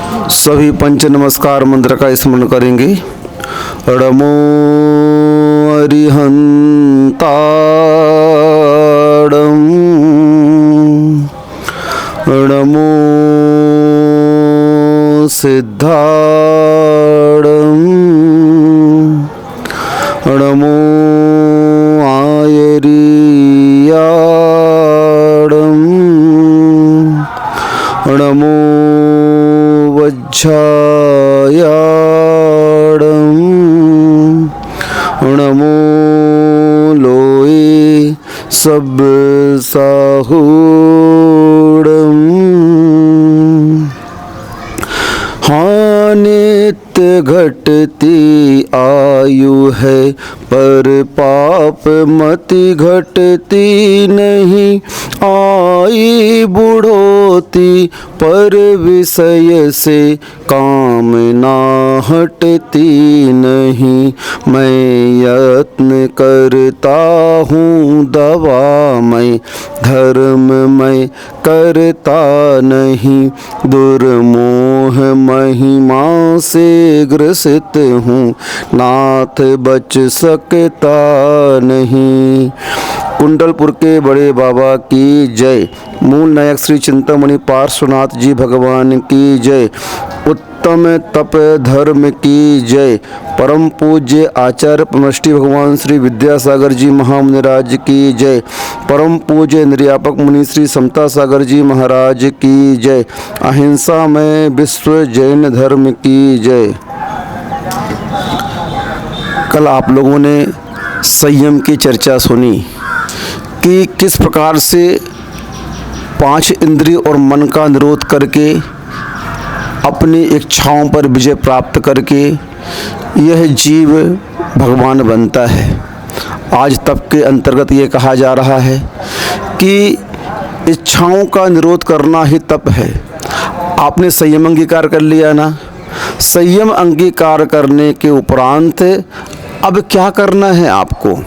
सभी पंच नमस्कार मंत्र का स्मरण करेंगे। णमो अरिहंताणं, णमो सिद्धाणं, णमो आयर्याणं, णमो वज्रायाणं, णमो लोये सबसाहूणं। हाँ, नित्य घटती आयु है पर पाप मति घटती नहीं। आई बुढ़ोती पर विषय से कामना हटती नहीं। मैं यत्न करता हूँ दवा मैं धर्म मैं करता नहीं। दुर्मोह महिमा से ग्रसित हूँ नाथ बच सकता नहीं। कुंडलपुर के बड़े बाबा की जय। मूल नायक श्री चिंतामणि पार्श्वनाथ जी भगवान की जय। उत्तम तप धर्म की जय। परम पूज्य आचार्य परमष्टि भगवान श्री विद्यासागर जी महामुनिराज की जय। परम पूज्य निर्यापक मुनि श्री समता सागर जी महाराज की जय। अहिंसा में विश्व जैन धर्म की जय। कल आप लोगों ने संयम की चर्चा सुनी कि किस प्रकार से 5 इंद्रिय और मन का निरोध करके अपनी इच्छाओं पर विजय प्राप्त करके यह जीव भगवान बनता है। आज तप के अंतर्गत ये कहा जा रहा है कि इच्छाओं का निरोध करना ही तप है। आपने संयम अंगीकार कर लिया ना। संयम अंगीकार करने के उपरांत अब क्या करना है आपको?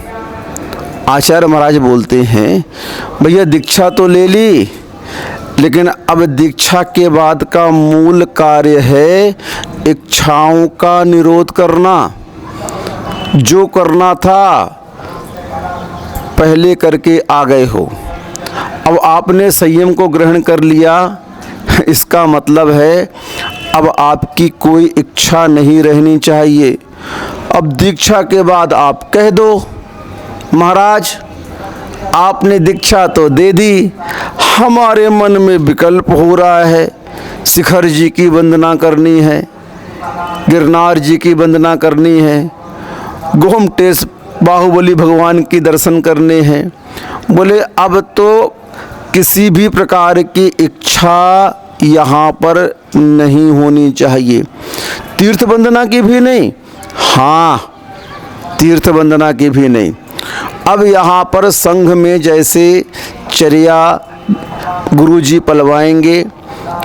आचार्य महाराज बोलते हैं, भैया दीक्षा तो ले ली, लेकिन अब दीक्षा के बाद का मूल कार्य है इच्छाओं का निरोध करना। जो करना था पहले करके आ गए हो। अब आपने संयम को ग्रहण कर लिया, इसका मतलब है अब आपकी कोई इच्छा नहीं रहनी चाहिए। अब दीक्षा के बाद आप कह दो, महाराज आपने दीक्षा तो दे दी, हमारे मन में विकल्प हो रहा है, शिखर जी की वंदना करनी है, गिरनार जी की वंदना करनी है, गोमटेश बाहुबली भगवान की दर्शन करने हैं। बोले अब तो किसी भी प्रकार की इच्छा यहाँ पर नहीं होनी चाहिए। तीर्थ वंदना की भी नहीं, हाँ तीर्थ वंदना की भी नहीं। अब यहाँ पर संघ में जैसे चर्या गुरुजी पलवाएंगे,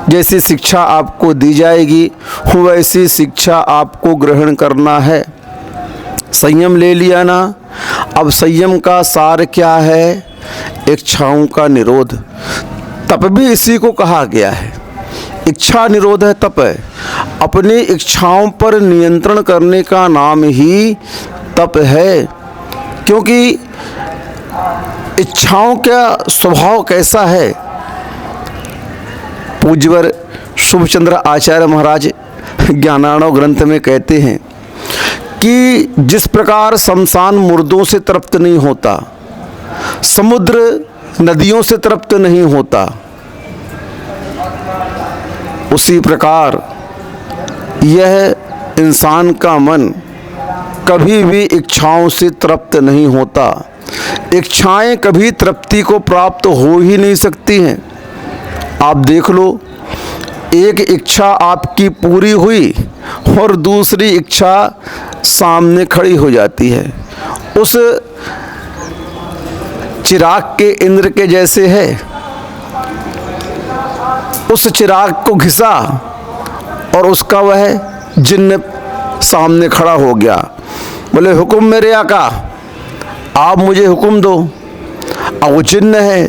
जैसी शिक्षा आपको दी जाएगी वैसी शिक्षा आपको ग्रहण करना है। संयम ले लिया ना। अब संयम का सार क्या है? इच्छाओं का निरोध। तप भी इसी को कहा गया है। इच्छा निरोध है तप है। अपनी इच्छाओं पर नियंत्रण करने का नाम ही तप है। क्योंकि इच्छाओं का स्वभाव कैसा है? पूज्यवर शुभचंद्र आचार्य महाराज ज्ञानार्णव ग्रंथ में कहते हैं कि जिस प्रकार शमशान मुर्दों से तृप्त नहीं होता, समुद्र नदियों से तृप्त नहीं होता, उसी प्रकार यह इंसान का मन कभी भी इच्छाओं से तृप्त नहीं होता। इच्छाएं कभी तृप्ति को प्राप्त हो ही नहीं सकती हैं। आप देख लो, एक इच्छा आपकी पूरी हुई और दूसरी इच्छा सामने खड़ी हो जाती है। उस चिराग के इंद्र के जैसे है। उस चिराग को घिसा और उसका वह जिन्न सामने खड़ा हो गया। बोले हुक्म मेरे आका, आप मुझे हुक्म दो। अब वो जिन्न है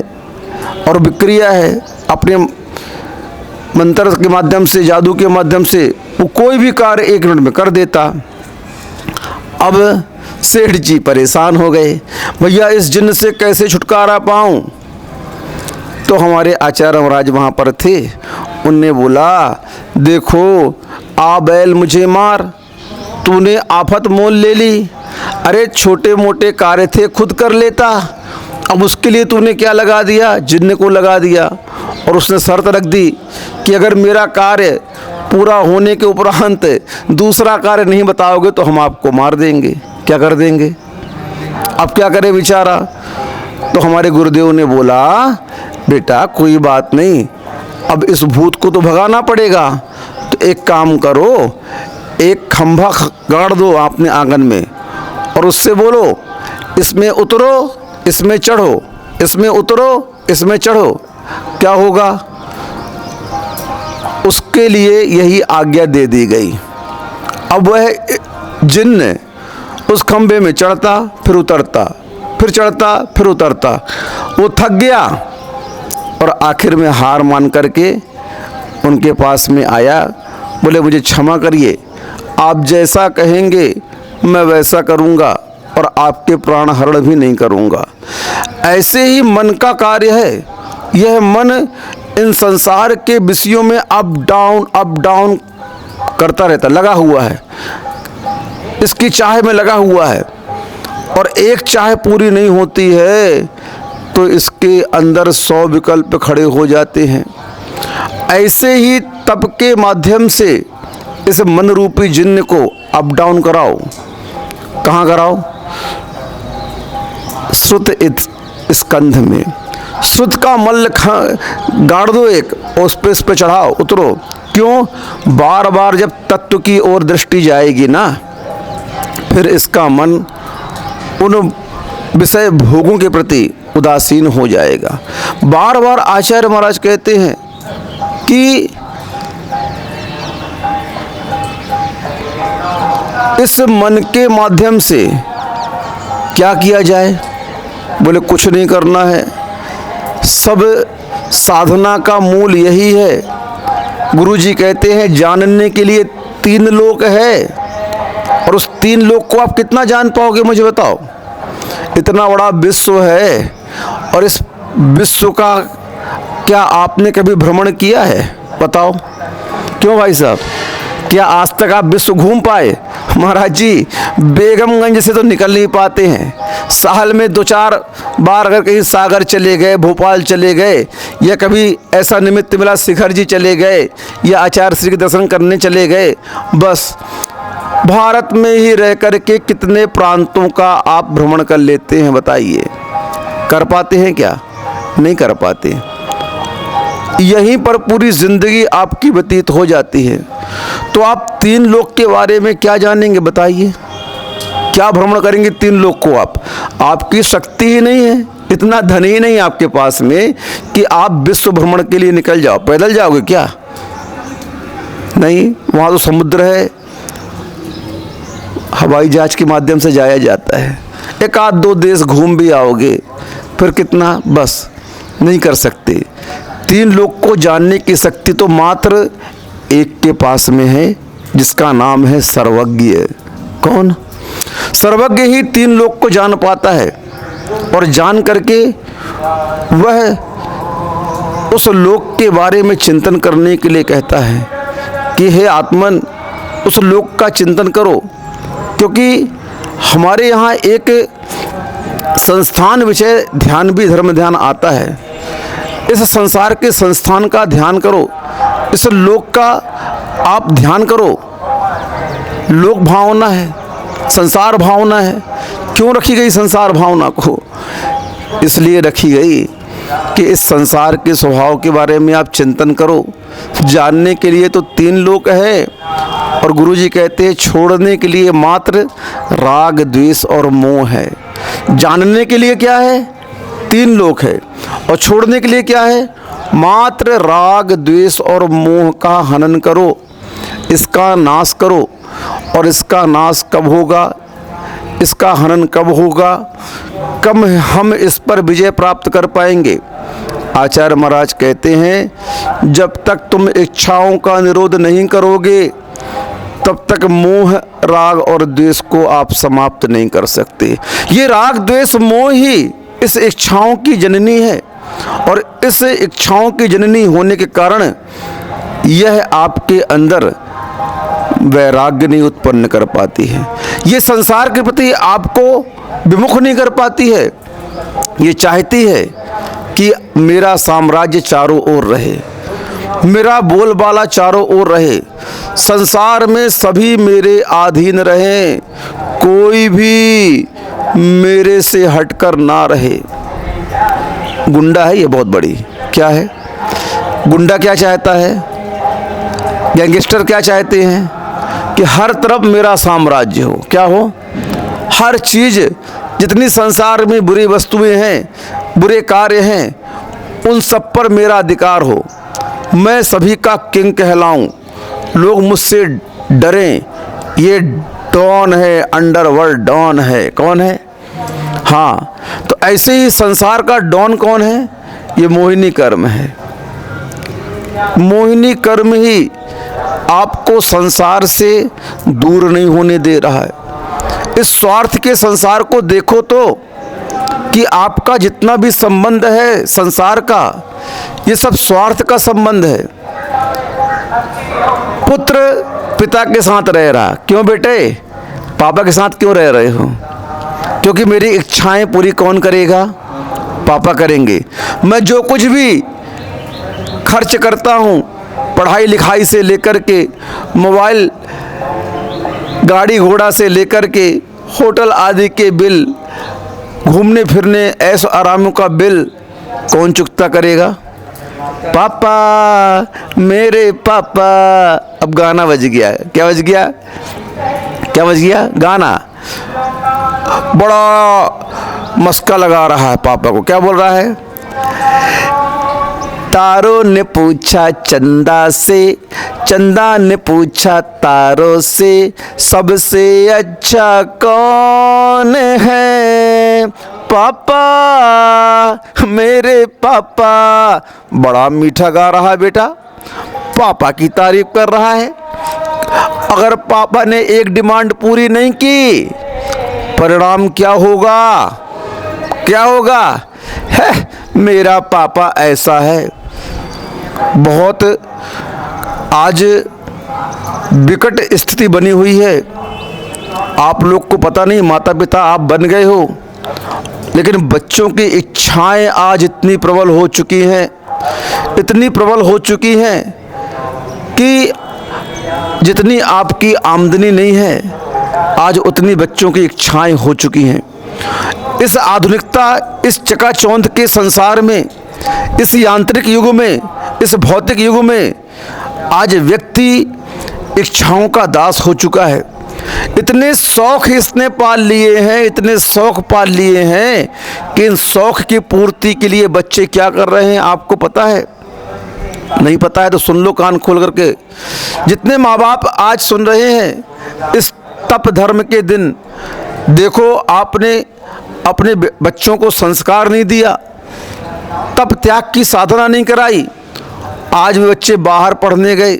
और विक्रिया है, अपने मंत्र के माध्यम से, जादू के माध्यम से वो कोई भी कार्य 1 मिनट में कर देता। अब सेठ जी परेशान हो गए, भैया इस जिन्न से कैसे छुटकारा पाऊं। तो हमारे आचार्य महाराज वहाँ पर थे, उनने बोला, देखो आ बैल मुझे मार, तूने आफत मोल ले ली। अरे छोटे मोटे कार्य थे खुद कर लेता, अब उसके लिए तूने क्या लगा दिया, जिन्न को लगा दिया। और उसने शर्त रख दी कि अगर मेरा कार्य पूरा होने के उपरांत दूसरा कार्य नहीं बताओगे तो हम आपको मार देंगे। क्या कर देंगे, अब क्या करे बेचारा। तो हमारे गुरुदेव ने बोला, बेटा कोई बात नहीं, अब इस भूत को तो भगाना पड़ेगा। तो एक काम करो, एक खंभा गाड़ दो आपने आंगन में और उससे बोलो, इसमें उतरो इसमें चढ़ो, इसमें उतरो इसमें चढ़ो। क्या होगा, उसके लिए यही आज्ञा दे दी गई। अब वह जिन्न उस खंभे में चढ़ता फिर उतरता, फिर चढ़ता फिर उतरता। वो थक गया और आखिर में हार मान करके उनके पास में आया। बोले, मुझे क्षमा करिए, आप जैसा कहेंगे मैं वैसा करूँगा और आपके प्राण हरण भी नहीं करूँगा। ऐसे ही मन का कार्य है। यह मन इन संसार के विषयों में अप डाउन करता रहता, लगा हुआ है, इसकी चाह में लगा हुआ है। और एक चाह पूरी नहीं होती है तो इसके अंदर 100 विकल्प खड़े हो जाते हैं। ऐसे ही तप के माध्यम से इस मन रूपी जिन्न को अप डाउन कराओ। कहाँ कराओ, श्रुत स्कंध में। श्रुत का मल्ल गाड़ दो एक, उस पे चढ़ाओ, उतरो। क्यों, बार बार जब तत्व की ओर दृष्टि जाएगी ना, फिर इसका मन उन विषय भोगों के प्रति उदासीन हो जाएगा। बार बार आचार्य महाराज कहते हैं कि इस मन के माध्यम से क्या किया जाए। बोले, कुछ नहीं करना है, सब साधना का मूल यही है। गुरुजी कहते हैं जानने के लिए 3 लोक है, और उस 3 लोक को आप कितना जान पाओगे मुझे बताओ। इतना बड़ा विश्व है और इस विश्व का क्या आपने कभी भ्रमण किया है, बताओ। क्यों भाई साहब, क्या आज तक आप विश्व घूम पाए? महाराज जी बेगमगंज से तो निकल नहीं पाते हैं। साल में 2-4 बार अगर कहीं सागर चले गए, भोपाल चले गए, या कभी ऐसा निमित्त मिला शिखर जी चले गए या आचार्य श्री के दर्शन करने चले गए, बस। भारत में ही रह कर के कितने प्रांतों का आप भ्रमण कर लेते हैं बताइए। कर पाते हैं क्या? नहीं कर पाते। यहीं पर पूरी जिंदगी आपकी व्यतीत हो जाती है। तो आप 3 लोक के बारे में क्या जानेंगे बताइए? क्या भ्रमण करेंगे 3 लोक को आप? आपकी शक्ति ही नहीं है, इतना धन ही नहीं आपके पास में कि आप विश्व भ्रमण के लिए निकल जाओ। पैदल जाओगे क्या? नहीं, वहाँ तो समुद्र है, हवाई जहाज के माध्यम से जाया जाता है। 1-2 देश घूम भी आओगे, फिर कितना, बस नहीं कर सकते। 3 लोक को जानने की शक्ति तो मात्र एक के पास में है, जिसका नाम है सर्वज्ञ। कौन? सर्वज्ञ ही 3 लोक को जान पाता है, और जान करके वह उस लोक के बारे में चिंतन करने के लिए कहता है कि हे आत्मन, उस लोक का चिंतन करो। क्योंकि हमारे यहाँ एक संस्थान विषय ध्यान भी धर्म ध्यान आता है। इस संसार के संस्थान का ध्यान करो, इस लोक का आप ध्यान करो। लोक भावना है, संसार भावना है। क्यों रखी गई संसार भावना को? इसलिए रखी गई कि इस संसार के स्वभाव के बारे में आप चिंतन करो। जानने के लिए तो 3 लोक है, और गुरुजी कहते हैं छोड़ने के लिए मात्र राग द्वेष और मोह है। जानने के लिए क्या है? 3 लोक है, और छोड़ने के लिए क्या है? मात्र राग द्वेष और मोह का हनन करो, इसका नाश करो। और इसका नाश कब होगा, इसका हनन कब होगा, कब हम इस पर विजय प्राप्त कर पाएंगे? आचार्य महाराज कहते हैं जब तक तुम इच्छाओं का निरोध नहीं करोगे तब तक मोह, राग और द्वेष को आप समाप्त नहीं कर सकते। ये राग, द्वेष, मोह ही इस इच्छाओं की जननी है और इस इच्छाओं की जननी होने के कारण यह आपके अंदर वैराग्य नहीं उत्पन्न कर पाती है। ये संसार के प्रति आपको विमुख नहीं कर पाती है। ये चाहती है कि मेरा साम्राज्य चारों ओर रहे, मेरा बोलबाला चारों ओर रहे, संसार में सभी मेरे अधीन रहें, कोई भी मेरे से हटकर ना रहे। गुंडा है ये बहुत बड़ी। क्या है गुंडा? क्या चाहता है? गैंगस्टर क्या चाहते हैं कि हर तरफ मेरा साम्राज्य हो। क्या हो? हर चीज़, जितनी संसार में बुरी वस्तुएं हैं, बुरे कार्य हैं, उन सब पर मेरा अधिकार हो, मैं सभी का किंग कहलाऊं, लोग मुझसे डरें। ये डॉन है, अंडरवर्ल्ड डॉन है। कौन है? हाँ, तो ऐसे ही संसार का डॉन कौन है? ये मोहिनी कर्म है। मोहिनी कर्म ही आपको संसार से दूर नहीं होने दे रहा है। इस स्वार्थ के संसार को देखो तो कि आपका जितना भी संबंध है संसार का, ये सब स्वार्थ का संबंध है। पुत्र पिता के साथ रह रहा, क्यों बेटे? पापा के साथ क्यों रह रहे हो? क्योंकि मेरी इच्छाएं पूरी कौन करेगा? पापा करेंगे। मैं जो कुछ भी खर्च करता हूँ, पढ़ाई लिखाई से लेकर के, मोबाइल, गाड़ी घोड़ा से लेकर के, होटल आदि के बिल, घूमने फिरने, ऐश आरामों का बिल कौन चुकता करेगा? पापा, मेरे पापा। अब गाना बज गया। क्या बज गया? क्या बज गया? गाना। बड़ा मस्का लगा रहा है पापा को। क्या बोल रहा है? तारों ने पूछा चंदा से, चंदा ने पूछा तारों से, सबसे अच्छा कौन है? पापा, मेरे पापा। बड़ा मीठा गा रहा है बेटा, पापा की तारीफ कर रहा है। अगर पापा ने एक डिमांड पूरी नहीं की, परिणाम क्या होगा? क्या होगा? है, मेरा पापा ऐसा है। बहुत आज विकट स्थिति बनी हुई है। आप लोग को पता नहीं, माता पिता आप बन गए हो, लेकिन बच्चों की इच्छाएं आज इतनी प्रबल हो चुकी हैं, इतनी प्रबल हो चुकी हैं कि जितनी आपकी आमदनी नहीं है, आज उतनी बच्चों की इच्छाएं हो चुकी हैं। इस आधुनिकता, इस चकाचौंध के संसार में, इस यांत्रिक युग में, इस भौतिक युग में आज व्यक्ति इच्छाओं का दास हो चुका है। इतने शौक इसने पाल लिए हैं, इतने शौक पाल लिए हैं कि इन शौक की पूर्ति के लिए बच्चे क्या कर रहे हैं आपको पता है? नहीं पता है तो सुन लो कान खोल करके। जितने माँ बाप आज सुन रहे हैं इस तप धर्म के दिन, देखो आपने अपने बच्चों को संस्कार नहीं दिया, तप त्याग की साधना नहीं कराई। आज भी बच्चे बाहर पढ़ने गए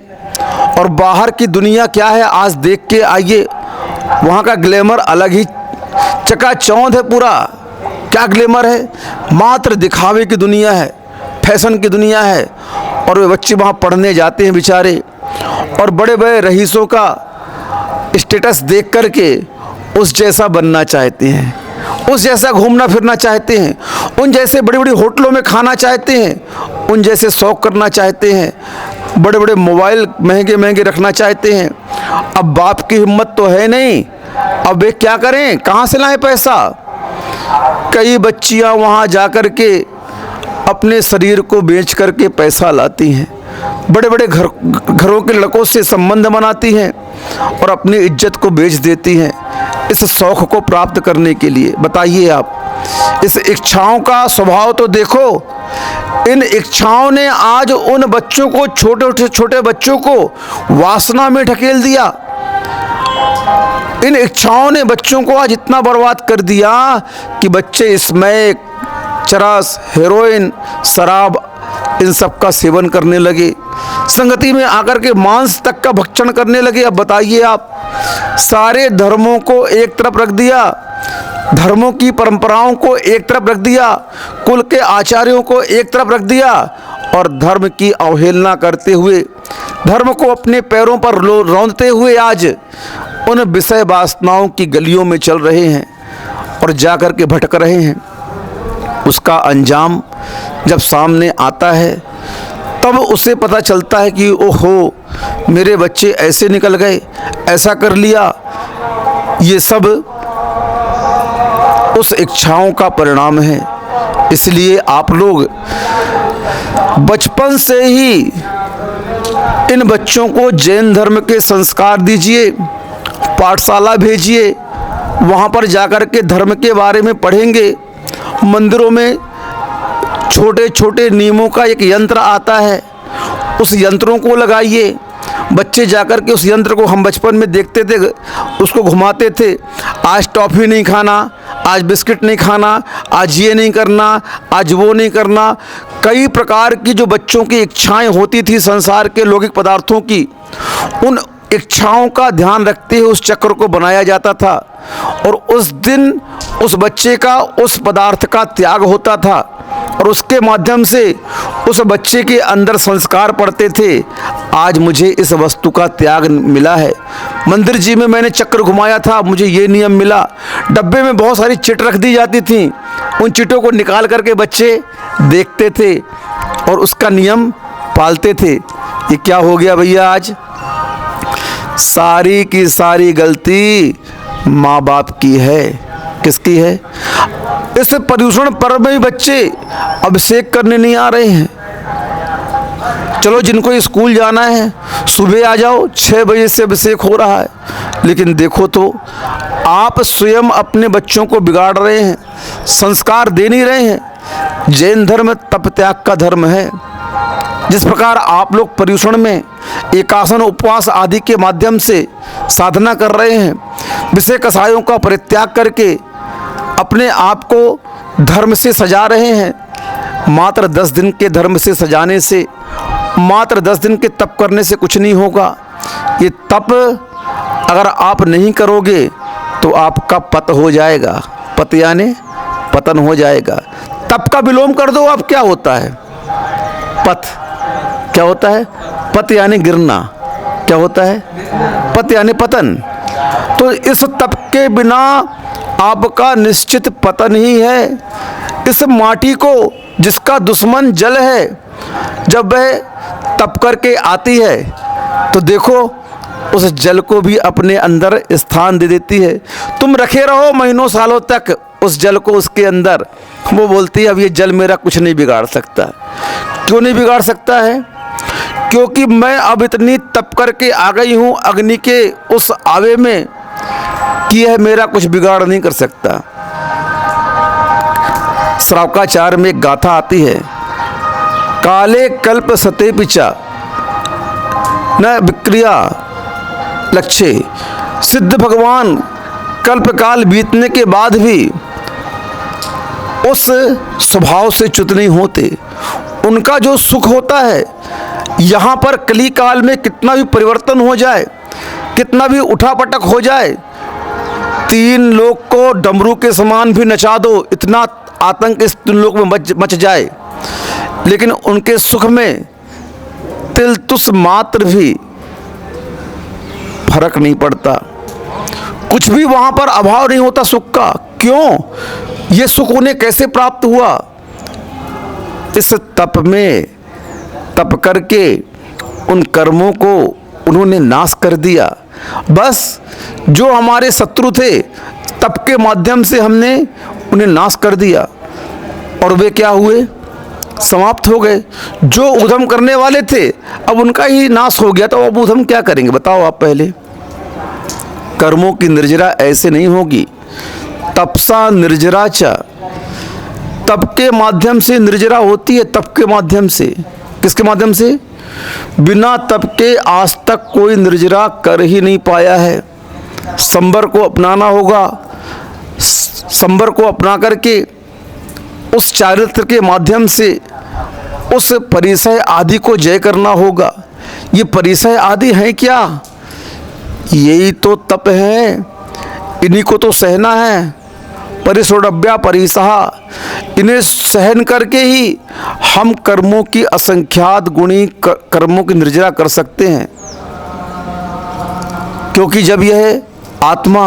और बाहर की दुनिया क्या है आज देख के आइए। वहाँ का ग्लैमर अलग ही चकाचौंध है पूरा। क्या ग्लैमर है? मात्र दिखावे की दुनिया है, फैशन की दुनिया है। और वे बच्चे वहाँ पढ़ने जाते हैं बेचारे, और बड़े बड़े रईसों का स्टेटस देख करके उस जैसा बनना चाहते हैं, उस जैसा घूमना फिरना चाहते हैं, उन जैसे बड़ी बड़ी होटलों में खाना चाहते हैं, उन जैसे शौक करना चाहते हैं, बड़े बड़े मोबाइल महंगे महंगे रखना चाहते हैं। अब बाप की हिम्मत तो है नहीं, अब वे क्या करें? कहाँ से लाएं पैसा? कई बच्चियां वहाँ जाकर के अपने शरीर को बेच करके पैसा लाती हैं, बड़े बड़े घरों के लड़कों से संबंध बनाती हैं और अपनी इज्जत को बेच देती हैं इस शौक को प्राप्त करने के लिए। बताइए आप, इस इच्छाओं का स्वभाव तो देखो। इन इच्छाओं ने आज उन बच्चों को, छोटे छोटे बच्चों को वासना में ढकेल दिया। इन इच्छाओं ने बच्चों को आज इतना बर्बाद कर दिया कि बच्चे इसमें चरस, हेरोइन, शराब, इन सब का सेवन करने लगे। संगति में आकर के मांस तक का भक्षण करने लगे। अब बताइए आप, सारे धर्मों को एक तरफ रख दिया, धर्मों की परंपराओं को एक तरफ रख दिया, कुल के आचार्यों को एक तरफ रख दिया और धर्म की अवहेलना करते हुए, धर्म को अपने पैरों पर रौंदते हुए आज उन विषय वासनाओं की गलियों में चल रहे हैं और जाकर के भटक रहे हैं। उसका अंजाम जब सामने आता है तब उसे पता चलता है कि ओहो, मेरे बच्चे ऐसे निकल गए, ऐसा कर लिया। ये सब उस इच्छाओं का परिणाम है। इसलिए आप लोग बचपन से ही इन बच्चों को जैन धर्म के संस्कार दीजिए, पाठशाला भेजिए, वहाँ पर जाकर के धर्म के बारे में पढ़ेंगे। मंदिरों में छोटे छोटे नियमों का एक यंत्र आता है, उस यंत्रों को लगाइए। बच्चे जाकर के उस यंत्र को, हम बचपन में देखते थे, उसको घुमाते थे। आज टॉफ़ी नहीं खाना, आज बिस्किट नहीं खाना, आज ये नहीं करना, आज वो नहीं करना। कई प्रकार की जो बच्चों की इच्छाएं होती थी संसार के लौकिक पदार्थों की, उन इच्छाओं का ध्यान रखते हुए उस चक्र को बनाया जाता था और उस दिन उस बच्चे का उस पदार्थ का त्याग होता था और उसके माध्यम से उस बच्चे के अंदर संस्कार पड़ते थे। आज मुझे इस वस्तु का त्याग मिला है। मंदिर जी में मैंने चक्र घुमाया था, मुझे ये नियम मिला। डब्बे में बहुत सारी चिट रख दी जाती थी, उन चिटों को निकाल करके बच्चे देखते थे और उसका नियम पालते थे। ये क्या हो गया भैया? आज सारी की सारी गलती माँ बाप की है। किसकी है? इस पर्यूषण पर्व में भी बच्चे अभिषेक करने नहीं आ रहे हैं। चलो, जिनको स्कूल जाना है सुबह आ जाओ, 6 बजे से अभिषेक हो रहा है। लेकिन देखो तो, आप स्वयं अपने बच्चों को बिगाड़ रहे हैं, संस्कार दे नहीं रहे हैं। जैन धर्म तप त्याग का धर्म है। जिस प्रकार आप लोग पर्यूषण में एकासन, उपवास आदि के माध्यम से साधना कर रहे हैं, विषय कषायों का परित्याग करके अपने आप को धर्म से सजा रहे हैं। मात्र 10 दिन के धर्म से सजाने से, मात्र 10 दिन के तप करने से कुछ नहीं होगा। ये तप अगर आप नहीं करोगे तो आपका पत हो जाएगा। पत यानी पतन हो जाएगा। तप का विलोम कर दो, अब क्या होता है? पत क्या होता है? पत यानी गिरना। क्या होता है? पत यानी पतन। तो इस तप के बिना आपका निश्चित पतन ही है। इस माटी को, जिसका दुश्मन जल है, जब वह तप करके आती है तो देखो उस जल को भी अपने अंदर स्थान दे देती है। तुम रखे रहो महीनों सालों तक उस जल को उसके अंदर, वो बोलती है अब ये जल मेरा कुछ नहीं बिगाड़ सकता। क्यों नहीं बिगाड़ सकता है? क्योंकि मैं अब इतनी तप करके आ गई हूँ अग्नि के उस आवे में कि यह मेरा कुछ बिगाड़ नहीं कर सकता। श्रावकाचार्य में एक गाथा आती है, काले कल्प सते पिचा न विक्रिया लक्ष्य। सिद्ध भगवान कल्प काल बीतने के बाद भी उस स्वभाव से च्युत नहीं होते। उनका जो सुख होता है, यहाँ पर कली काल में कितना भी परिवर्तन हो जाए, कितना भी उठापटक हो जाए, 3 लोग को डमरू के समान भी नचा दो, इतना आतंक इस 3 लोग में मच जाए, लेकिन उनके सुख में तिल तुस मात्र भी फर्क नहीं पड़ता। कुछ भी वहाँ पर अभाव नहीं होता सुख का। क्यों? ये सुख उन्हें कैसे प्राप्त हुआ? इस तप में तप करके उन कर्मों को उन्होंने नाश कर दिया। बस जो हमारे शत्रु थे, तप के माध्यम से हमने उन्हें नाश कर दिया और वे क्या हुए? समाप्त हो गए। जो उधम करने वाले थे अब उनका ही नाश हो गया, तो अब उधम क्या करेंगे बताओ आप? पहले कर्मों की निर्जरा ऐसे नहीं होगी। तपसा निर्जरा च, तप के माध्यम से निर्जरा होती है। तप के माध्यम से, किसके माध्यम से? बिना तप के आज तक कोई निर्जरा कर ही नहीं पाया है। संबर को अपनाना होगा। संबर को अपना करके उस चारित्र के माध्यम से उस परिसय आदि को जय करना होगा। ये परिसय आदि है क्या? यही तो तप है, इन्हीं को तो सहना है। परिसोडव्या परिसहा, इन्हें सहन करके ही हम कर्मों की असंख्यात गुणी कर्मों की निर्जरा कर सकते हैं। क्योंकि जब यह आत्मा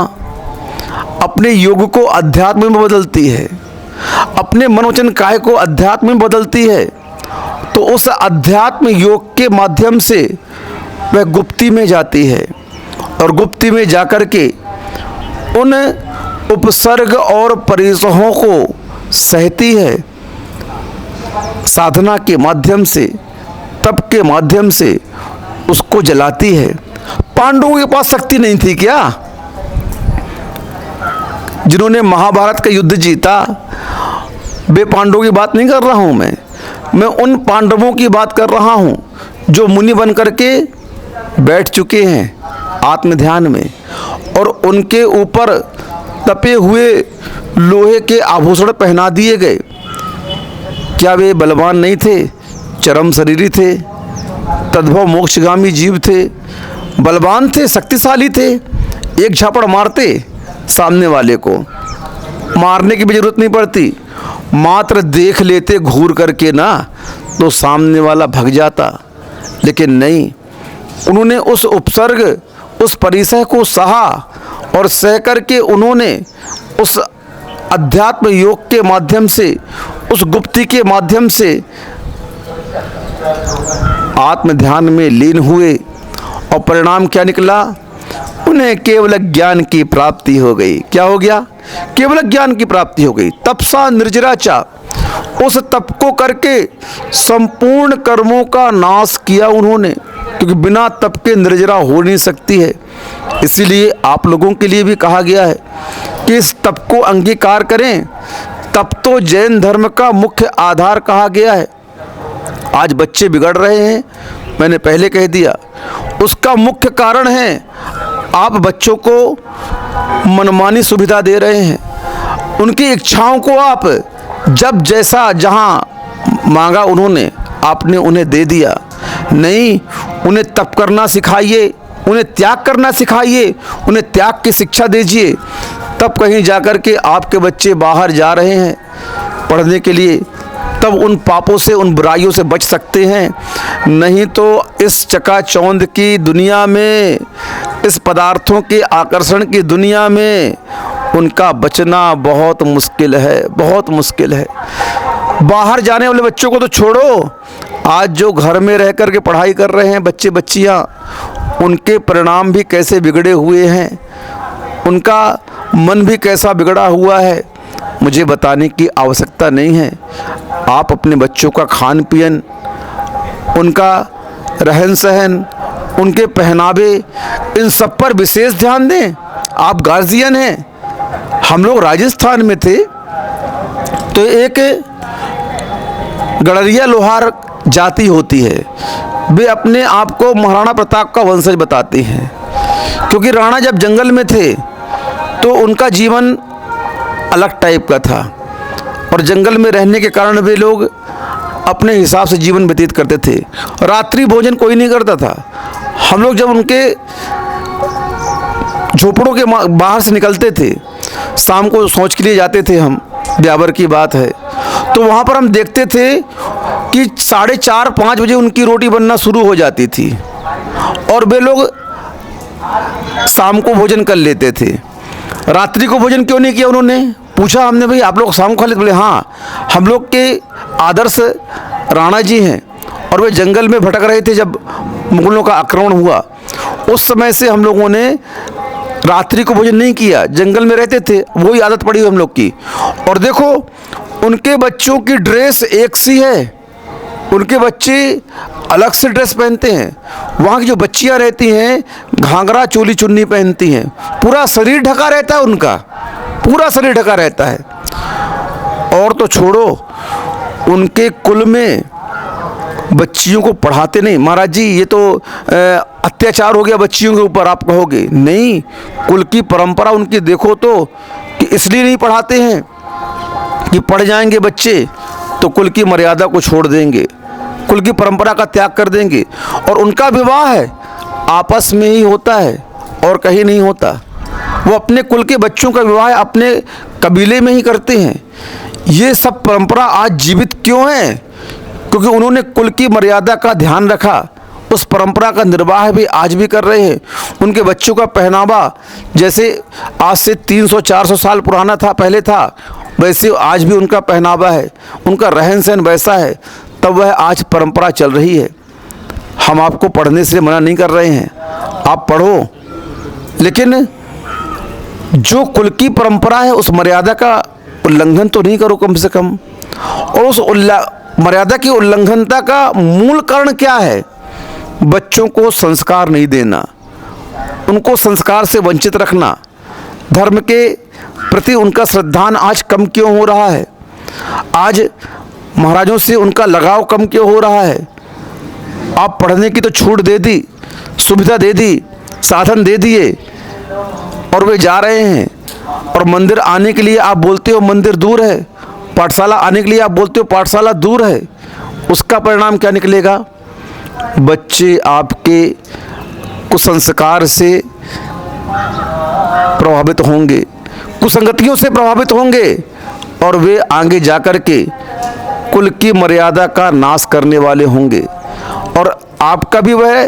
अपने योग को अध्यात्म में बदलती है, अपने मनोवचन काय को अध्यात्म में बदलती है, तो उस अध्यात्म योग के माध्यम से वह गुप्ती में जाती है और गुप्ती में जाकर के उन उपसर्ग और परिसहों को सहती है। साधना के माध्यम से, तप के माध्यम से उसको जलाती है। पांडवों के पास शक्ति नहीं थी क्या? जिन्होंने महाभारत का युद्ध जीता, वे पांडवों की बात नहीं कर रहा हूं मैं उन पांडवों की बात कर रहा हूं जो मुनि बन करके बैठ चुके हैं आत्मध्यान में, और उनके ऊपर तपे हुए लोहे के आभूषण पहना दिए गए। क्या वे बलवान नहीं थे? चरम शरीरी थे, तद्भव मोक्षगामी जीव थे, बलवान थे, शक्तिशाली थे। एक झापड़ मारते सामने वाले को, मारने की भी जरूरत नहीं पड़ती, मात्र देख लेते घूर करके ना, तो सामने वाला भग जाता। लेकिन नहीं, उन्होंने उस उपसर्ग, उस परिसय को सहा और सह करके उन्होंने उस अध्यात्म योग के माध्यम से, उस गुप्ती के माध्यम से आत्म ध्यान में लीन हुए। और परिणाम क्या निकला? उन्हें केवल ज्ञान की प्राप्ति हो गई। क्या हो गया? केवल ज्ञान की प्राप्ति हो गई। तपसा निर्जराचा, उस तप को करके संपूर्ण कर्मों का नाश किया उन्होंने, क्योंकि बिना तप के निर्जरा हो नहीं सकती है। इसीलिए आप लोगों के लिए भी कहा गया है कि इस तप को अंगीकार करें। तप तो जैन धर्म का मुख्य आधार कहा गया है। आज बच्चे बिगड़ रहे हैं, मैंने पहले कह दिया, उसका मुख्य कारण है आप बच्चों को मनमानी सुविधा दे रहे हैं। उनकी इच्छाओं को आप जब जैसा जहां मांगा उन्होंने, आपने उन्हें दे दिया। नहीं, उन्हें तप करना सिखाइए, उन्हें त्याग करना सिखाइए, उन्हें त्याग की शिक्षा दीजिए। तब कहीं जाकर के आपके बच्चे बाहर जा रहे हैं पढ़ने के लिए, तब उन पापों से, उन बुराइयों से बच सकते हैं। नहीं तो इस चकाचौंध की दुनिया में, इस पदार्थों के आकर्षण की दुनिया में उनका बचना बहुत मुश्किल है, बहुत मुश्किल है। बाहर जाने वाले बच्चों को तो छोड़ो, आज जो घर में रह कर के पढ़ाई कर रहे हैं बच्चे बच्चियां, उनके परिणाम भी कैसे बिगड़े हुए हैं, उनका मन भी कैसा बिगड़ा हुआ है, मुझे बताने की आवश्यकता नहीं है। आप अपने बच्चों का खान पीन, उनका रहन सहन, उनके पहनावे, इन सब पर विशेष ध्यान दें। आप गार्जियन हैं। हम लोग राजस्थान में थे तो एक गड़रिया लोहार जाति होती है, वे अपने आप को महाराणा प्रताप का वंशज बताते हैं, क्योंकि राणा जब जंगल में थे तो उनका जीवन अलग टाइप का था, और जंगल में रहने के कारण वे लोग अपने हिसाब से जीवन व्यतीत करते थे। रात्रि भोजन कोई नहीं करता था। हम लोग जब उनके झोपड़ों के बाहर से निकलते थे, शाम को सोच के लिए जाते थे हम, ब्यावर की बात है, तो वहाँ पर हम देखते थे कि 4:30-5 बजे उनकी रोटी बनना शुरू हो जाती थी, और वे लोग शाम को भोजन कर लेते थे। रात्रि को भोजन क्यों नहीं किया उन्होंने? पूछा हमने, भाई आप लोग शाम को खा लेते? बोले हाँ, हम लोग के आदर्श राणा जी हैं, और वे जंगल में भटक रहे थे जब मुगलों का आक्रमण हुआ। उस समय से हम लोगों ने रात्रि को भोजन नहीं किया, जंगल में रहते थे, वही आदत पड़ी हम लोग की। और देखो उनके बच्चों की ड्रेस एक सी है, उनके बच्चे अलग से ड्रेस पहनते हैं। वहाँ की जो बच्चियाँ रहती हैं घाघरा चोली चुन्नी पहनती हैं, पूरा शरीर ढका रहता है, उनका पूरा शरीर ढका रहता है। और तो छोड़ो, उनके कुल में बच्चियों को पढ़ाते नहीं। महाराज जी ये तो अत्याचार हो गया बच्चियों के ऊपर, आप कहोगे। नहीं, कुल की परंपरा उनकी देखो तो, कि इसलिए नहीं पढ़ाते हैं कि पढ़ जाएंगे बच्चे तो कुल की मर्यादा को छोड़ देंगे, कुल की परंपरा का त्याग कर देंगे, और उनका विवाह है आपस में ही होता है और कहीं नहीं होता। वो अपने कुल के बच्चों का विवाह अपने कबीले में ही करते हैं। ये सब परंपरा आज जीवित क्यों है? क्योंकि उन्होंने कुल की मर्यादा का ध्यान रखा, उस परंपरा का निर्वाह भी आज भी कर रहे हैं। उनके बच्चों का पहनावा जैसे आज से 300-400 साल पुराना था, पहले था, वैसे आज भी उनका पहनावा है, उनका रहन सहन वैसा है, तब वह आज परंपरा चल रही है। हम आपको पढ़ने से मना नहीं कर रहे हैं, आप पढ़ो, लेकिन जो कुल की परंपरा है उस मर्यादा का उल्लंघन तो नहीं करो कम से कम। और उस मर्यादा की उल्लंघनता का मूल कारण क्या है? बच्चों को संस्कार नहीं देना, उनको संस्कार से वंचित रखना, धर्म के प्रति उनका श्रद्धान आज कम क्यों हो रहा है? आज महाराजों से उनका लगाव कम क्यों हो रहा है? आप पढ़ने की तो छूट दे दी, सुविधा दे दी, साधन दे दिए, और वे जा रहे हैं। और मंदिर आने के लिए आप बोलते हो मंदिर दूर है, पाठशाला आने के लिए आप बोलते हो पाठशाला दूर है। उसका परिणाम क्या निकलेगा? बच्चे आपके कुसंस्कार से प्रभावित होंगे, कुसंगतियों से प्रभावित होंगे, और वे आगे जाकर के कुल की मर्यादा का नाश करने वाले होंगे, और आपका भी वह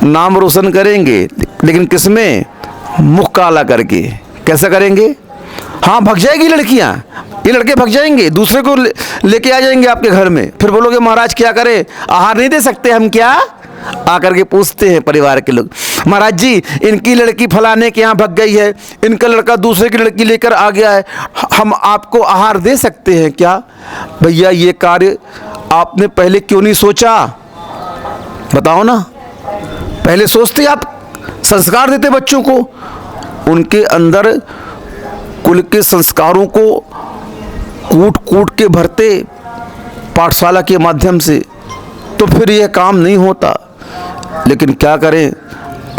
नाम रोशन करेंगे, लेकिन किसमें? मुख काला करके। कैसा करेंगे? हाँ, भग जाएगी लड़कियां, ये लड़के भग जाएंगे, दूसरे को लेके आ जाएंगे आपके घर में। फिर बोलोगे महाराज क्या करें, आहार नहीं दे सकते हम क्या? आकर के पूछते हैं परिवार के लोग, महाराज जी इनकी लड़की फलाने के यहाँ भग गई है, इनका लड़का दूसरे की लड़की लेकर आ गया है, हम आपको आहार दे सकते हैं क्या? भैया ये कार्य आपने पहले क्यों नहीं सोचा? बताओ ना, पहले सोचते आप, संस्कार देते बच्चों को, उनके अंदर कुल के संस्कारों को कूट कूट के भरते पाठशाला के माध्यम से, तो फिर यह काम नहीं होता। लेकिन क्या करें,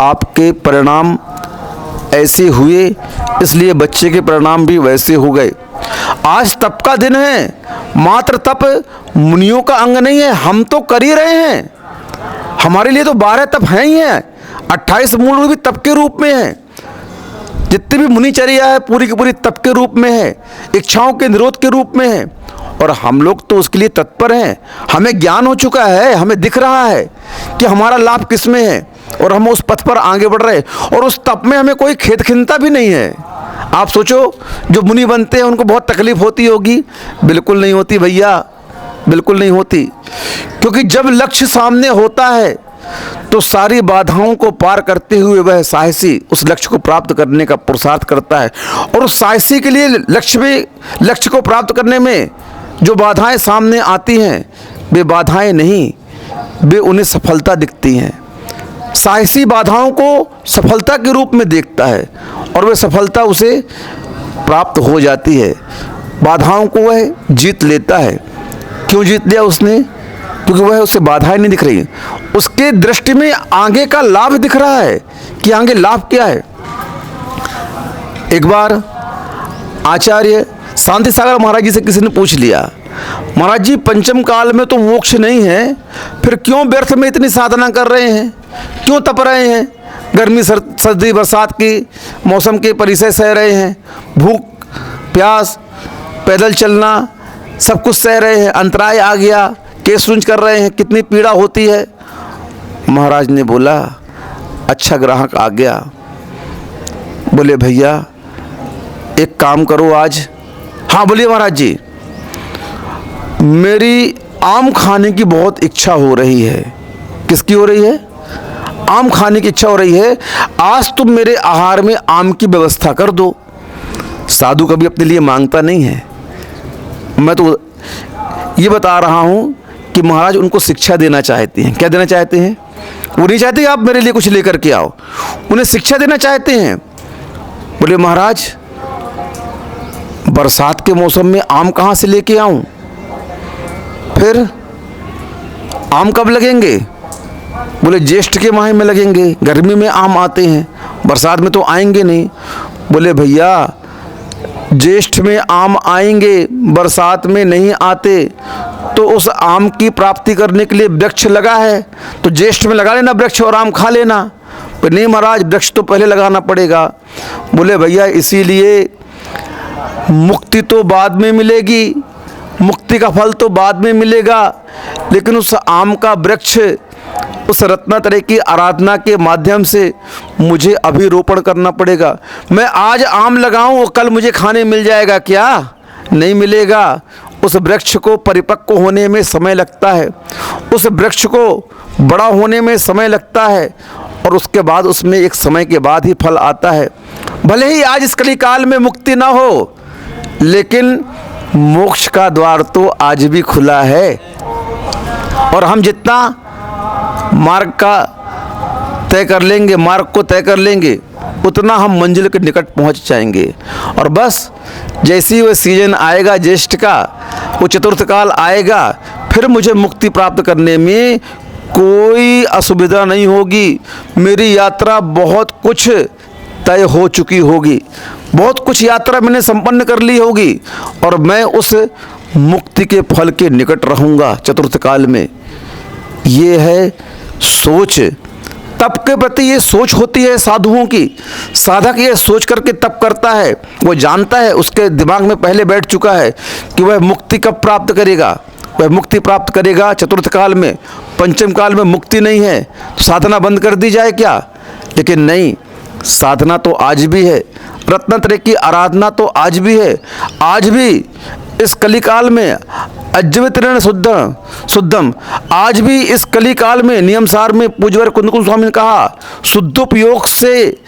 आपके परिणाम ऐसे हुए, इसलिए बच्चे के परिणाम भी वैसे हो गए। आज तप का दिन है, मात्र तप मुनियों का अंग नहीं है, हम तो कर ही रहे हैं। हमारे लिए तो 12 तप हैं ही हैं, 28 मूल भी तप के रूप में है। जितनी भी मुनिचर्या है पूरी की पूरी तप के रूप में है, इच्छाओं के निरोध के रूप में है, और हम लोग तो उसके लिए तत्पर हैं। हमें ज्ञान हो चुका है, हमें दिख रहा है कि हमारा लाभ किस में है, और हम उस पथ पर आगे बढ़ रहे हैं, और उस तप में हमें कोई खेद खिन्नता भी नहीं है। आप सोचो जो मुनि बनते हैं उनको बहुत तकलीफ होती होगी, बिल्कुल नहीं होती भैया, बिल्कुल नहीं होती। क्योंकि जब लक्ष्य सामने होता है तो सारी बाधाओं को पार करते हुए वह साहसी उस लक्ष्य को प्राप्त करने का पुरुषार्थ करता है। और उस साहसी के लिए लक्ष्य को प्राप्त करने में जो बाधाएं सामने आती हैं, वे बाधाएं नहीं, वे उन्हें सफलता दिखती हैं। साहसी बाधाओं को सफलता के रूप में देखता है, और वह सफलता उसे प्राप्त हो जाती है। बाधाओं को वह जीत लेता है। क्यों जीत लिया उसने? क्योंकि वह उसे बाधाएं नहीं दिख रही, उसके दृष्टि में आगे का लाभ दिख रहा है कि आगे लाभ क्या है। एक बार आचार्य शांति सागर महाराज जी से किसी ने पूछ लिया, महाराज जी पंचम काल में तो मोक्ष नहीं है, फिर क्यों व्यर्थ में इतनी साधना कर रहे हैं, क्यों तप रहे हैं, गर्मी सर्दी बरसात की मौसम के परिसर सह रहे हैं, भूख प्यास पैदल चलना सब कुछ सह रहे हैं, अंतराय आ गया, केस सूंझ कर रहे हैं, कितनी पीड़ा होती है। महाराज ने बोला, अच्छा ग्राहक आ गया, बोले भैया एक काम करो आज। हाँ बोलिए महाराज जी। मेरी आम खाने की बहुत इच्छा हो रही है। किसकी हो रही है? आम खाने की इच्छा हो रही है, आज तुम मेरे आहार में आम की व्यवस्था कर दो। साधु कभी अपने लिए मांगता नहीं है, मैं तो ये बता रहा हूँ कि महाराज उनको शिक्षा देना चाहते हैं। क्या देना चाहते हैं? वो नहीं चाहते आप मेरे लिए कुछ लेकर के आओ, उन्हें शिक्षा देना चाहते हैं। बोले महाराज बरसात के मौसम में आम कहाँ से लेके आऊँ? फिर आम कब लगेंगे? बोले ज्येष्ठ के माह में लगेंगे, गर्मी में आम आते हैं, बरसात में तो आएंगे नहीं। बोले भैया ज्येष्ठ में आम आएंगे, बरसात में नहीं आते, तो उस आम की प्राप्ति करने के लिए वृक्ष लगा है तो ज्येष्ठ में लगा लेना वृक्ष और आम खा लेना। पर नहीं महाराज, वृक्ष तो पहले लगाना पड़ेगा। बोले भैया इसीलिए मुक्ति तो बाद में मिलेगी, मुक्ति का फल तो बाद में मिलेगा, लेकिन उस आम का वृक्ष, उस रत्नात्रय की आराधना के माध्यम से मुझे अभी रोपण करना पड़ेगा। मैं आज आम लगाऊं, वो कल मुझे खाने मिल जाएगा क्या? नहीं मिलेगा। उस वृक्ष को परिपक्व होने में समय लगता है, उस वृक्ष को बड़ा होने में समय लगता है, और उसके बाद उसमें एक समय के बाद ही फल आता है। भले ही आज इस कली काल में मुक्ति ना हो, लेकिन मोक्ष का द्वार तो आज भी खुला है। और हम जितना मार्ग को तय कर लेंगे, उतना हम मंजिल के निकट पहुंच जाएंगे। और बस जैसी वह सीजन आएगा ज्येष्ठ का, वो चतुर्थ काल आएगा, फिर मुझे मुक्ति प्राप्त करने में कोई असुविधा नहीं होगी। मेरी यात्रा बहुत कुछ तय हो चुकी होगी, बहुत कुछ यात्रा मैंने संपन्न कर ली होगी, और मैं उस मुक्ति के फल के निकट रहूँगा चतुर्थ काल में। ये है सोच। तप के प्रति ये सोच होती है साधुओं की। साधक ये सोच करके तप करता है, वो जानता है, उसके दिमाग में पहले बैठ चुका है कि वह मुक्ति कब प्राप्त करेगा। वह मुक्ति प्राप्त करेगा चतुर्थ काल में। पंचम काल में मुक्ति नहीं है तो साधना बंद कर दी जाए क्या? लेकिन नहीं, साधना तो आज भी है, रत्नात्रय की आराधना तो आज भी है। आज भी इस कलिकाल में अज्जवितरण शुद्धम, आज भी इस कलिकाल में नियमसार में पूज्यवर कुंदकुंज स्वामी ने कहा, शुद्धोपयोग से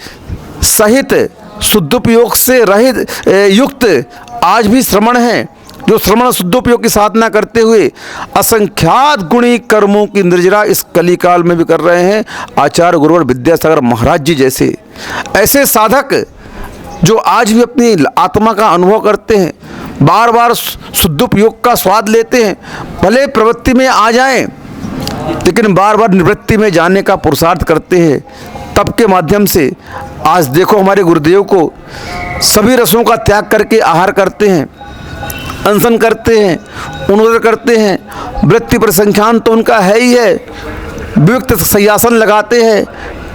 सहित, शुद्धोपयोग से रहित युक्त आज भी श्रमण है, जो श्रमण शुद्धोपयोग की साधना करते हुए असंख्यात गुणी कर्मों की निर्जरा इस कलिकाल में भी कर रहे हैं। आचार्य गुरुवर विद्यासागर महाराज जी जैसे ऐसे साधक जो आज भी अपनी आत्मा का अनुभव करते हैं, बार बार शुद्धोपयोग का स्वाद लेते हैं, भले प्रवृत्ति में आ जाएं, लेकिन बार बार निवृत्ति में जाने का पुरुषार्थ करते हैं तप के माध्यम से। आज देखो हमारे गुरुदेव को सभी रसों का त्याग करके आहार करते हैं, अनशन करते हैं, उन्नोदन करते हैं, वृत्ति परिसंख्यान तो उनका है ही है, वियुक्त शय्यासन लगाते हैं,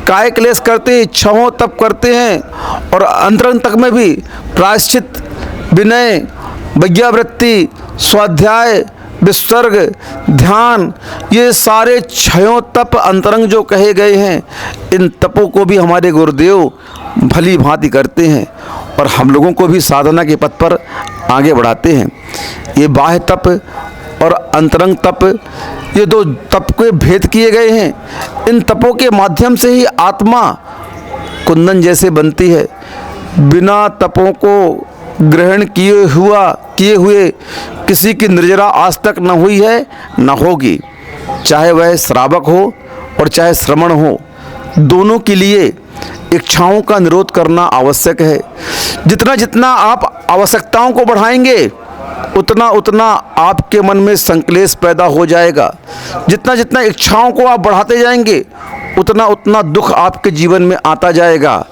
काय क्लेश करते हैं, इच्छाओं तप करते हैं, और अंतरंग तक में भी प्रायश्चित, विनय, विज्ञावृत्ति, स्वाध्याय, विसर्ग, ध्यान, ये सारे क्षयों तप अंतरंग जो कहे गए हैं, इन तपों को भी हमारे गुरुदेव भली भांति करते हैं और हम लोगों को भी साधना के पथ पर आगे बढ़ाते हैं। ये बाह्य तप और अंतरंग तप, ये दो तप के भेद किए गए हैं। इन तपों के माध्यम से ही आत्मा कुंदन जैसे बनती है। बिना तपों को ग्रहण किए हुए किसी की निर्जरा आज तक न हुई है, न होगी। चाहे वह श्रावक हो और चाहे श्रमण हो, दोनों के लिए इच्छाओं का निरोध करना आवश्यक है। जितना जितना आप आवश्यकताओं को बढ़ाएंगे, उतना उतना आपके मन में संक्लेश पैदा हो जाएगा। जितना जितना इच्छाओं को आप बढ़ाते जाएंगे, उतना उतना दुख आपके जीवन में आता जाएगा।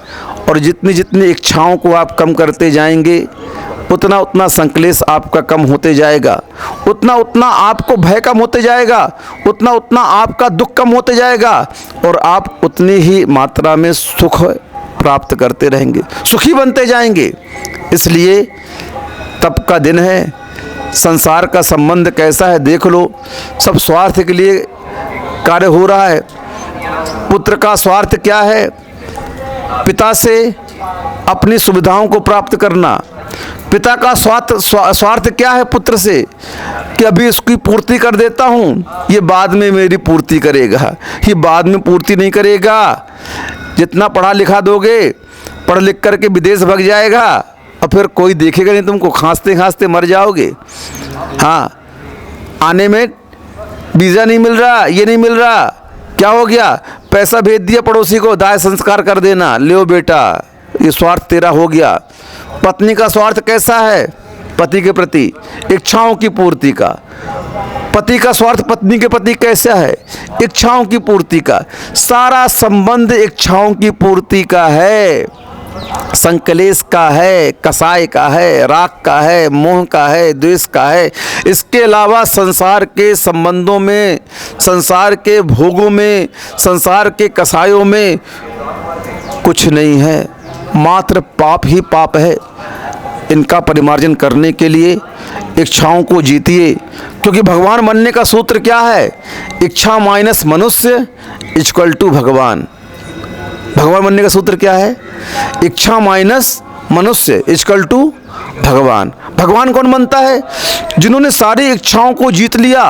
और जितनी जितनी इच्छाओं को आप कम करते जाएंगे, उतना उतना संक्लेश आपका कम होते जाएगा, उतना उतना आपको भय कम होते जाएगा, उतना उतना आपका दुख कम होते जाएगा, और आप उतनी ही मात्रा में सुख प्राप्त करते रहेंगे, सुखी बनते जाएंगे। इसलिए तप का दिन है। संसार का संबंध कैसा है देख लो, सब स्वार्थ के लिए कार्य हो रहा है। पुत्र का स्वार्थ क्या है? पिता से अपनी सुविधाओं को प्राप्त करना। पिता का स्वार्थ क्या है पुत्र से? कि अभी इसकी पूर्ति कर देता हूँ, ये बाद में मेरी पूर्ति करेगा। ये बाद में पूर्ति नहीं करेगा। जितना पढ़ा लिखा दोगे, पढ़ लिख करके विदेश भाग जाएगा और फिर कोई देखेगा नहीं, तुमको खांसते खांसते मर जाओगे। हाँ, आने में वीज़ा नहीं मिल रहा, ये नहीं मिल रहा, क्या हो गया? पैसा भेज दिया पड़ोसी को, दाह संस्कार कर देना, ले बेटा, ये स्वार्थ तेरा हो गया। पत्नी का स्वार्थ कैसा है? पति के प्रति इच्छाओं की पूर्ति का। पति का स्वार्थ पत्नी के प्रति कैसा है? इच्छाओं की पूर्ति का। सारा संबंध इच्छाओं की पूर्ति का है। संकलेश का है, कसाय का है, राग का है, मोह का है, द्वेष का है। इसके अलावा संसार के संबंधों में, संसार के भोगों में, संसार के कसायों में कुछ नहीं है, मात्र पाप ही पाप है। इनका परिमार्जन करने के लिए इच्छाओं को जीतिए, क्योंकि भगवान बनने का सूत्र क्या है? इच्छा माइनस मनुष्य इक्वल टू भगवान। भगवान बनने का सूत्र क्या है? इच्छा माइनस मनुष्य इक्वल टू भगवान। भगवान कौन बनता है? जिन्होंने सारी इच्छाओं को जीत लिया,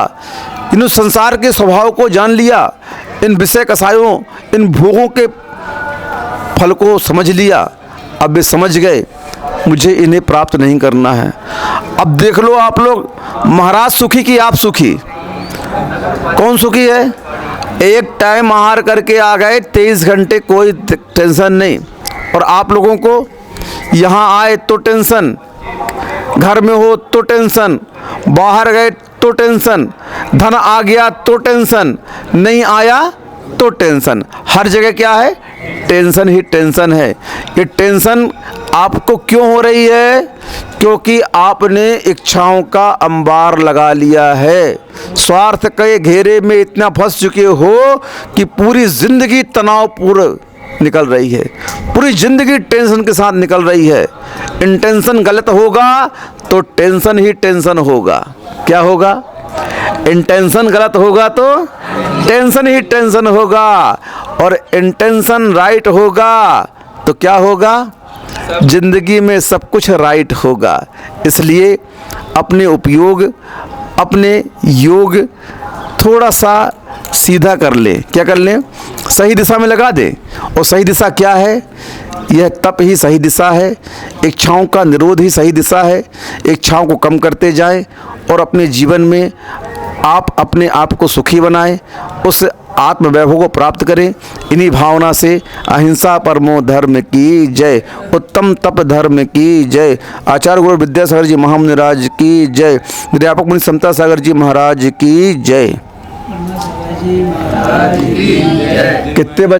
जिन्होंने संसार के स्वभाव को जान लिया, इन विषय कसायों, इन भोगों के फल को समझ लिया। अब वे समझ गए मुझे इन्हें प्राप्त नहीं करना है। अब देख लो आप लोग, महाराज सुखी कि आप सुखी? कौन सुखी है? एक टाइम आहार करके आ गए, 23 घंटे कोई टेंशन नहीं। और आप लोगों को यहाँ आए तो टेंशन, घर में हो तो टेंशन, बाहर गए तो टेंशन, धन आ गया तो टेंशन, नहीं आया तो टेंशन। हर जगह क्या है? टेंशन ही टेंशन है। ये टेंशन आपको क्यों हो रही है? क्योंकि आपने इच्छाओं का अंबार लगा लिया है। स्वार्थ के घेरे में इतना फंस चुके हो कि पूरी जिंदगी तनावपूर्ण निकल रही है, पूरी जिंदगी टेंशन के साथ निकल रही है। इंटेंशन गलत होगा तो टेंशन ही टेंशन होगा। क्या होगा? इंटेंशन गलत होगा तो टेंशन ही टेंशन होगा, और इंटेंशन राइट होगा तो क्या होगा? जिंदगी में सब कुछ राइट होगा। इसलिए अपने उपयोग, अपने योग थोड़ा सा सीधा कर लें। क्या कर लें? सही दिशा में लगा दें। और सही दिशा क्या है? यह तप ही सही दिशा है, इच्छाओं का निरोध ही सही दिशा है। इच्छाओं को कम करते जाएं और अपने जीवन में आप अपने आप को सुखी बनाएं, उस आत्मवैभव को प्राप्त करें। इन्हीं भावना से अहिंसा परमो धर्म की जय, उत्तम तप धर्म की जय, आचार्य गुरु विद्यासागर जी महामुनि राज की जय, अध्यापक मुनि समता सागर जी महाराज की जय। कितने